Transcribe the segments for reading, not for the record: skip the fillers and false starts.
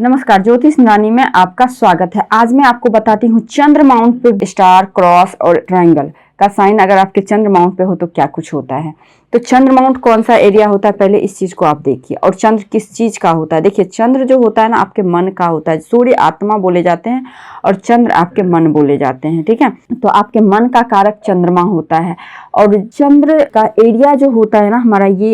नमस्कार, ज्योतिष नानी में आपका स्वागत है। आज मैं आपको बताती हूँ चंद्र माउंट पे स्टार, क्रॉस और ट्रायंगल का साइन अगर आपके चंद्र माउंट पे हो तो क्या कुछ होता है। तो चंद्र माउंट कौन सा एरिया होता है, पहले इस चीज को आप देखिए। और चंद्र किस चीज का होता है, देखिए चंद्र जो होता है ना आपके मन का होता है। सूर्य आत्मा बोले जाते हैं और चंद्र आपके मन बोले जाते हैं, ठीक है। तो आपके मन का कारक चंद्रमा होता है और चंद्र का एरिया जो होता है ना हमारा, ये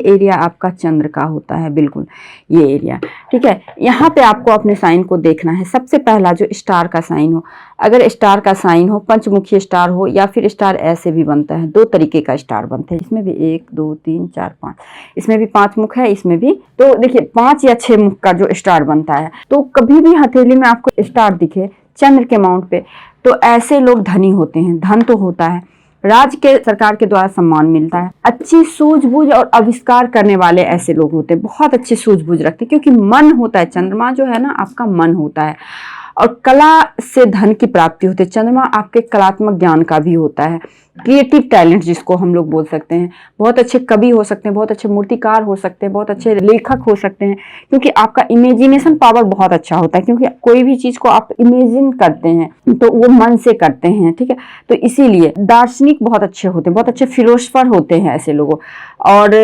एरिया आपका चंद्र का होता है, बिल्कुल ये एरिया, ठीक है। यहाँ पे आपको अपने साइन को देखना है। सबसे पहला जो स्टार का साइन हो, अगर स्टार का साइन हो, पंचमुखी स्टार हो या फिर स्टार ऐसे भी बनता है, दो तरीके का स्टार बनते हैं। इसमें भी 1 2 3 4 5, इसमें भी 5 मुख है, इसमें भी। तो देखिए 5 या 6 मुख का जो स्टार बनता है, तो कभी भी हथेली में आपको स्टार दिखे चंद्र के माउंट पे, तो ऐसे लोग धनी होते हैं। धन तो होता है, राज्य के सरकार के द्वारा सम्मान मिलता है, अच्छी सूझबूझ और आविष्कार करने वाले ऐसे लोग होते हैं, बहुत अच्छी सूझबूझ रखते हैं, क्योंकि मन होता है। चंद्रमा जो है ना आपका मन होता है और कला से धन की प्राप्ति होती है। चंद्रमा आपके कलात्मक ज्ञान का भी होता है, क्रिएटिव टैलेंट जिसको हम लोग बोल सकते हैं। बहुत अच्छे कवि हो सकते हैं, बहुत अच्छे मूर्तिकार हो सकते हैं, बहुत अच्छे लेखक हो सकते हैं, क्योंकि आपका इमेजिनेशन पावर बहुत अच्छा होता है। क्योंकि कोई भी चीज को आप इमेजिन करते हैं तो वो मन से करते हैं, ठीक है। तो इसीलिए दार्शनिक बहुत अच्छे होते हैं, बहुत अच्छे फिलोसफर होते हैं ऐसे लोगों। और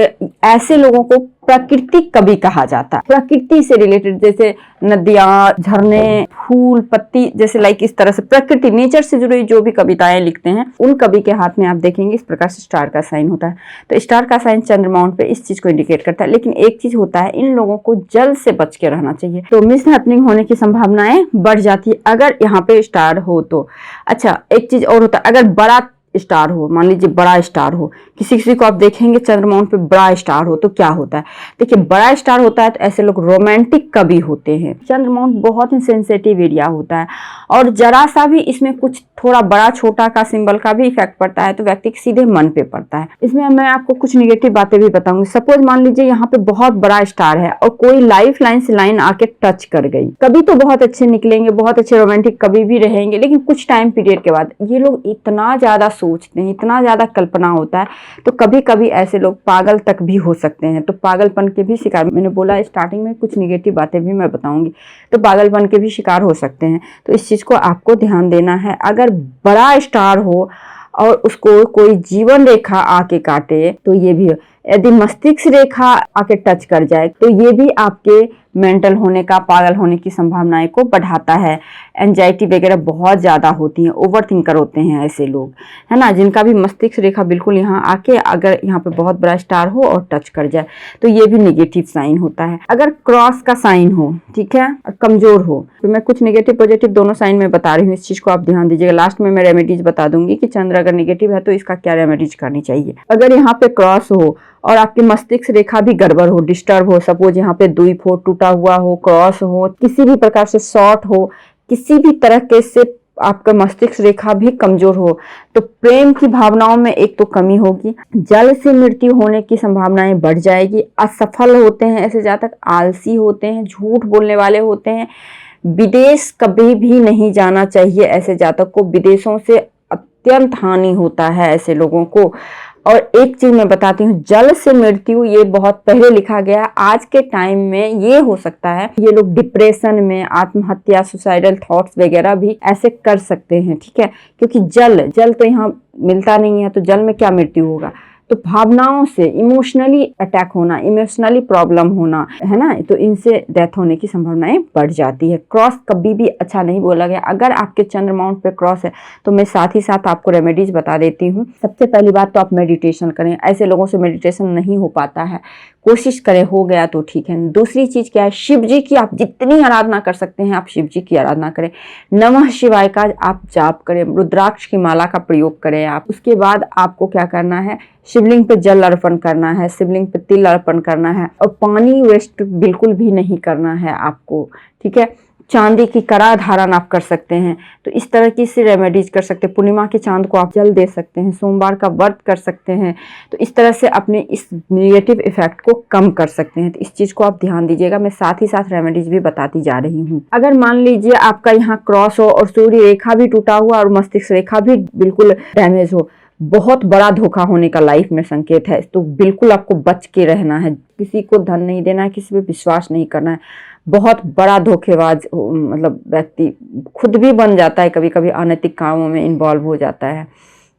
ऐसे लोगों को प्राकृतिक कवि कहा जाता है। प्रकृति से रिलेटेड, जैसे नदियां, झरने, फूल, पत्ती, जैसे लाइक इस तरह से प्रकृति, नेचर से जुड़ी जो भी कविताएं लिखते हैं, उन कवि के हाथ में आप देखेंगे इस प्रकार से स्टार का साइन होता है। तो स्टार का साइन चंद्र माउंट पे इस चीज को इंडिकेट करता है। लेकिन एक चीज होता है, इन लोगों को जल से बच के रहना चाहिए, तो मिस हैपनिंग होने की संभावनाएं बढ़ जाती है अगर यहाँ पे स्टार हो तो। अच्छा, एक चीज और होता है, अगर बड़ा स्टार हो, मान लीजिए बड़ा स्टार हो, किसी को आप देखेंगे चंद्र माउंट पे बड़ा स्टार हो तो क्या होता है। देखिए बड़ा स्टार होता है तो ऐसे लोग रोमांटिक कवि होते हैं। चंद्र माउंट बहुत ही सेंसिटिव एरिया होता है और जरा सा भी इसमें कुछ थोड़ा बड़ा छोटा का सिंबल का भी इफेक्ट पड़ता है तो व्यक्ति के सीधे मन पे पड़ता है। इसमें मैं आपको कुछ निगेटिव बातें भी बताऊंगी। सपोज मान लीजिए यहाँ पे बहुत बड़ा स्टार है और कोई लाइफ लाइन से लाइन आके टच कर गई, कभी तो बहुत अच्छे निकलेंगे, बहुत अच्छे रोमांटिक कवि भी रहेंगे, लेकिन कुछ टाइम पीरियड के बाद ये लोग इतना ज्यादा सोचते हैं, इतना ज्यादा कल्पना होता है, तो कभी कभी ऐसे लोग पागल तक भी हो सकते हैं। तो पागलपन के भी शिकार, मैंने बोला स्टार्टिंग में कुछ निगेटिव बातें भी मैं बताऊंगी, तो पागलपन के भी शिकार हो सकते हैं। तो इस चीज को आपको ध्यान देना है। अगर बड़ा स्टार हो और उसको कोई जीवन रेखा आके काटे तो ये भी, यदि मस्तिष्क रेखा आके टच कर जाए तो ये भी आपके मेंटल होने का, पागल होने की संभावनाएं को बढ़ाता है। एंजाइटी वगैरह बहुत ज्यादा होती है, ओवर थिंकर होते हैं ऐसे लोग, है ना, जिनका भी मस्तिष्क रेखा बिल्कुल यहाँ आके अगर यहाँ पे बहुत बड़ा स्टार हो और टच कर जाए तो ये भी निगेटिव साइन होता है। अगर क्रॉस का साइन हो, ठीक है, और कमजोर हो, तो मैं कुछ निगेटिव पॉजिटिव दोनों साइन में बता रही हूँ, इस चीज को आप ध्यान दीजिएगा। लास्ट में मैं रेमेडीज बता दूंगी कि चंद्र अगर निगेटिव है तो इसका क्या रेमेडीज करनी चाहिए। अगर यहाँ पे क्रॉस हो और आपकी मस्तिष्क रेखा भी गड़बड़ हो, डिस्टर्ब हो, सपोज यहाँ पे द्वीप हो, टूटा हुआ हो, क्रॉस हो, किसी भी प्रकार से शॉर्ट हो, किसी भी तरह के से आपका मस्तिष्क रेखा भी कमजोर हो, तो प्रेम की भावनाओं में एक तो कमी होगी, जल से मृत्यु होने की संभावनाएं बढ़ जाएगी, असफल होते हैं ऐसे जातक, आलसी होते हैं, झूठ बोलने वाले होते हैं, विदेश कभी भी नहीं जाना चाहिए ऐसे जातक को, विदेशों से अत्यंत हानि होता है ऐसे लोगों को। और एक चीज मैं बताती हूँ, जल से मृत्यु ये बहुत पहले लिखा गया, आज के टाइम में ये हो सकता है ये लोग डिप्रेशन में, आत्महत्या, सुसाइडल थॉट्स वगैरह भी ऐसे कर सकते हैं, ठीक है। क्योंकि जल तो यहाँ मिलता नहीं है, तो जल में क्या मृत्यु होगा, तो भावनाओं से इमोशनली अटैक होना, इमोशनली प्रॉब्लम होना, है ना, तो इनसे डेथ होने की संभावनाएं बढ़ जाती है। क्रॉस कभी भी अच्छा नहीं बोला गया। अगर आपके चंद्र माउंट पे क्रॉस है तो मैं साथ ही साथ आपको रेमेडीज बता देती हूँ। सबसे पहली बात तो आप मेडिटेशन करें, ऐसे लोगों से मेडिटेशन नहीं हो पाता है, कोशिश करें, हो गया तो ठीक है। दूसरी चीज क्या है, शिव जी की आप जितनी आराधना कर सकते हैं आप शिव जी की आराधना करें, नमः शिवाय का आप जाप करें, रुद्राक्ष की माला का प्रयोग करें आप। उसके बाद आपको क्या करना है, शिवलिंग पे जल अर्पण करना है, शिवलिंग पे तिल अर्पण करना है, और पानी वेस्ट बिल्कुल भी नहीं करना है आपको, ठीक है। चांदी की कड़ा धारण आप कर सकते हैं, तो इस तरह की से रेमेडीज कर सकते हैं। पूर्णिमा के चांद को आप जल दे सकते हैं, सोमवार का व्रत कर सकते हैं, तो इस तरह से अपने इस नेगेटिव इफेक्ट को कम कर सकते हैं। तो इस चीज को आप ध्यान दीजिएगा, मैं साथ ही साथ रेमेडीज भी बताती जा रही हूँ। अगर मान लीजिए आपका यहाँ क्रॉस हो और सूर्य रेखा भी टूटा हुआ और मस्तिष्क रेखा भी बिल्कुल डैमेज हो, बहुत बड़ा धोखा होने का लाइफ में संकेत है, तो बिल्कुल आपको बच के रहना है। किसी को धन नहीं देना है, किसी पे विश्वास नहीं करना है, बहुत बड़ा धोखेबाज मतलब व्यक्ति खुद भी बन जाता है, कभी कभी अनैतिक कामों में इन्वॉल्व हो जाता है।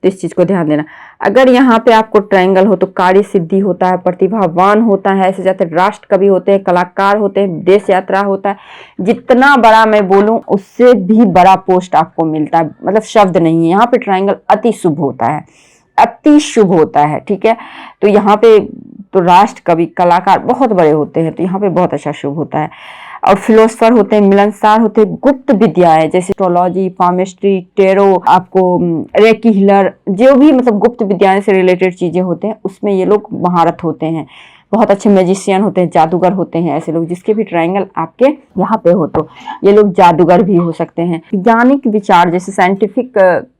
तो इस चीज़ को ध्यान देना। अगर यहाँ पे आपको ट्रायंगल हो तो कार्य सिद्धि होता है, प्रतिभावान होता है, ऐसे जाते राष्ट्र कवि होते हैं, कलाकार होते हैं, विदेश यात्रा होता है। जितना बड़ा मैं बोलूं उससे भी बड़ा पोस्ट आपको मिलता है, मतलब शब्द नहीं है। यहाँ पे ट्रायंगल अति शुभ होता है, अति शुभ होता है, ठीक है। तो यहाँ पे तो राष्ट्र कवि कलाकार बहुत बड़े होते हैं, तो यहाँ पे बहुत अच्छा शुभ होता है। और फिलोसफर होते हैं, मिलनसार होते हैं, गुप्त विद्याएं जैसे एस्ट्रोलॉजी, पामिस्ट्री, टेरो, आपको रेकी हीलर, जो भी मतलब गुप्त विद्याएं से रिलेटेड चीजें होते हैं उसमें ये लोग महारत होते हैं। बहुत अच्छे मैजिशियन होते हैं, जादूगर होते हैं ऐसे लोग। जिसके भी ट्रायंगल आपके यहाँ पे हो तो ये लोग जादूगर भी हो सकते हैं। वैज्ञानिक विचार जैसे साइंटिफिक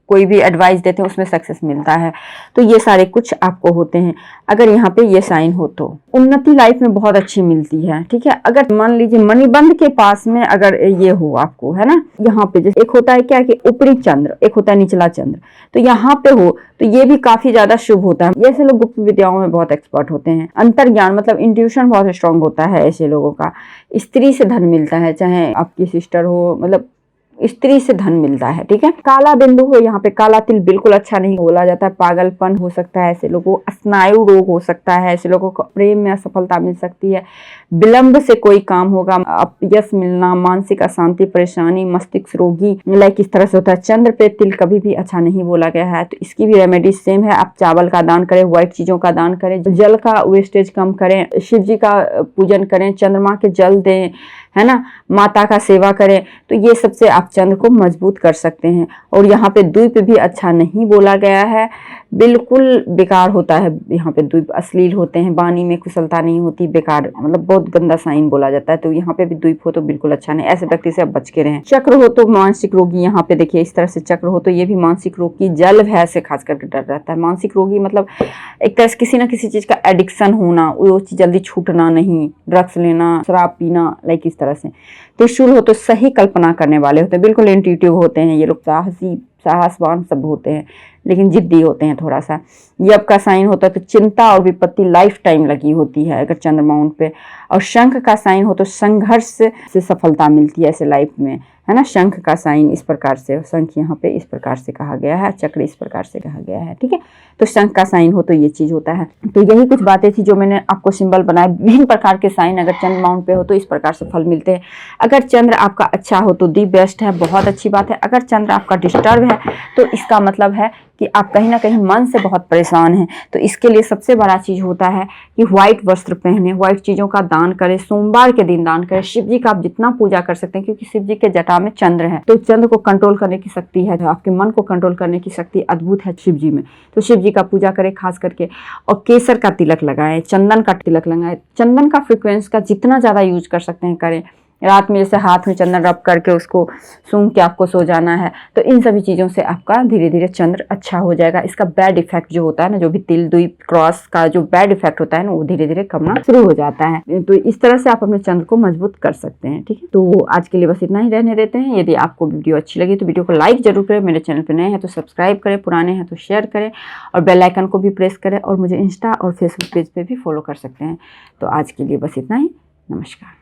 कोई भी एडवाइस देते हैं उसमें सक्सेस मिलता है। तो ये सारे कुछ आपको होते हैं अगर यहाँ पे ये साइन हो तो। उन्नति लाइफ में बहुत अच्छी मिलती है, ठीक है। अगर मान लीजिए मणिबंध के पास में अगर ये हो आपको, है ना, यहाँ पे जैसे एक होता है क्या कि ऊपरी चंद्र, एक होता है निचला चंद्र, तो यहाँ पे हो तो ये भी काफी ज्यादा शुभ होता है। ऐसे लोग गुप्त विद्याओं में बहुत एक्सपर्ट होते हैं। अंतर्ज्ञान मतलब इंट्यूशन बहुत स्ट्रांग होता है ऐसे लोगों का। स्त्री से धन मिलता है, चाहे आपकी सिस्टर हो, मतलब स्त्री से धन मिलता है, ठीक है। काला बिंदु हो यहाँ पे, काला तिल बिल्कुल अच्छा नहीं बोला जाता है। पागलपन हो सकता है ऐसे लोगों को, स्नायु रोग हो सकता है ऐसे लोगों को, प्रेम में असफलता मिल सकती है, विलंब से कोई काम होगा, अपयश मिलना, मानसिक अशांति, परेशानी, मस्तिष्क रोगी, लाइक इस तरह से होता है। चंद्र पे तिल कभी भी अच्छा नहीं बोला गया है, तो इसकी भी रेमेडी सेम है। आप चावल का दान करें, व्हाइट चीजों का दान करें, जल का वेस्टेज कम करें, शिव जी का पूजन करें, चंद्रमा के जल दें, है ना, माता का सेवा करें, तो ये सबसे आप चंद्र को मजबूत कर सकते हैं। और यहाँ पे द्वीप भी अच्छा नहीं बोला गया है, बिल्कुल बेकार होता है। यहाँ पे द्वीप अश्लील होते हैं, वाणी में कुशलता नहीं होती, बेकार, मतलब बहुत गंदा साइन बोला जाता है। तो यहाँ पे भी द्वीप हो तो बिल्कुल अच्छा नहीं, ऐसे व्यक्ति से आप बच के रहें। चक्र हो तो मानसिक रोगी, यहाँ पे देखिए इस तरह से चक्र हो तो ये भी मानसिक रोग की, जल भय से खास करके डर रहता है। मानसिक रोगी मतलब एक तरह से किसी ना किसी चीज का एडिक्शन होना, वो चीज जल्दी छूटना नहीं, ड्रग्स लेना, शराब पीना, लाइक इस तरह से। त्रिशूल हो तो सही कल्पना करने वाले होते हैं, बिल्कुल इंट्यूटिव होते हैं ये लोग, साहसी, साहसवान सब होते हैं, लेकिन जिद्दी होते हैं थोड़ा सा। यब का साइन होता है तो चिंता और विपत्ति लाइफ टाइम लगी होती है अगर चंद्रमा पे। और शंख का साइन हो तो संघर्ष से सफलता मिलती है ऐसे लाइफ में, है ना। शंख का साइन इस प्रकार से, शंख यहाँ पे इस प्रकार से कहा गया है, चक्र इस प्रकार से कहा गया है, ठीक है। तो शंख का साइन हो तो ये चीज होता है। तो यही कुछ बातें थी जो मैंने आपको सिंबल बनाए। विभिन्न प्रकार के साइन अगर चंद्र माउंट पे हो तो इस प्रकार से फल मिलते हैं। अगर चंद्र आपका अच्छा हो तो दी बेस्ट है, बहुत अच्छी बात है। अगर चंद्र आपका डिस्टर्ब है तो इसका मतलब है कि आप कहीं ना कहीं मन से बहुत परेशान हैं। तो इसके लिए सबसे बड़ा चीज होता है कि व्हाइट वस्त्र पहने, व्हाइट चीजों का दान करें, सोमवार के दिन दान करें, शिव जी का आप जितना पूजा कर सकते हैं, क्योंकि शिव जी के जटा में चंद्र है, तो चंद्र को कंट्रोल करने की शक्ति है, आपके मन को कंट्रोल करने की शक्ति अद्भुत है शिव जी में। तो शिव जी का पूजा करें खास करके, और केसर का तिलक लगाएं, चंदन का तिलक लगाएं। चंदन का फ्रिक्वेंस का जितना ज्यादा यूज कर सकते हैं करें। रात में जैसे हाथ में चंदन रब करके उसको सूंघ के आपको सो जाना है। तो इन सभी चीज़ों से आपका धीरे धीरे चंद्र अच्छा हो जाएगा। इसका बैड इफेक्ट जो होता है ना, जो भी तिल द्वीप क्रॉस का जो बैड इफेक्ट होता है ना, वो धीरे धीरे कमना शुरू हो जाता है। तो इस तरह से आप अपने चंद्र को मजबूत कर सकते हैं, ठीक है। तो आज के लिए बस इतना ही रहने देते हैं। यदि आपको वीडियो अच्छी लगी तो वीडियो को लाइक जरूर करें, मेरे चैनल पर नए हैं तो सब्सक्राइब करें, पुराने हैं तो शेयर करें, और बेल आइकन को भी प्रेस करें, और मुझे इंस्टा और फेसबुक पेज पे भी फॉलो कर सकते हैं। तो आज के लिए बस इतना ही। नमस्कार।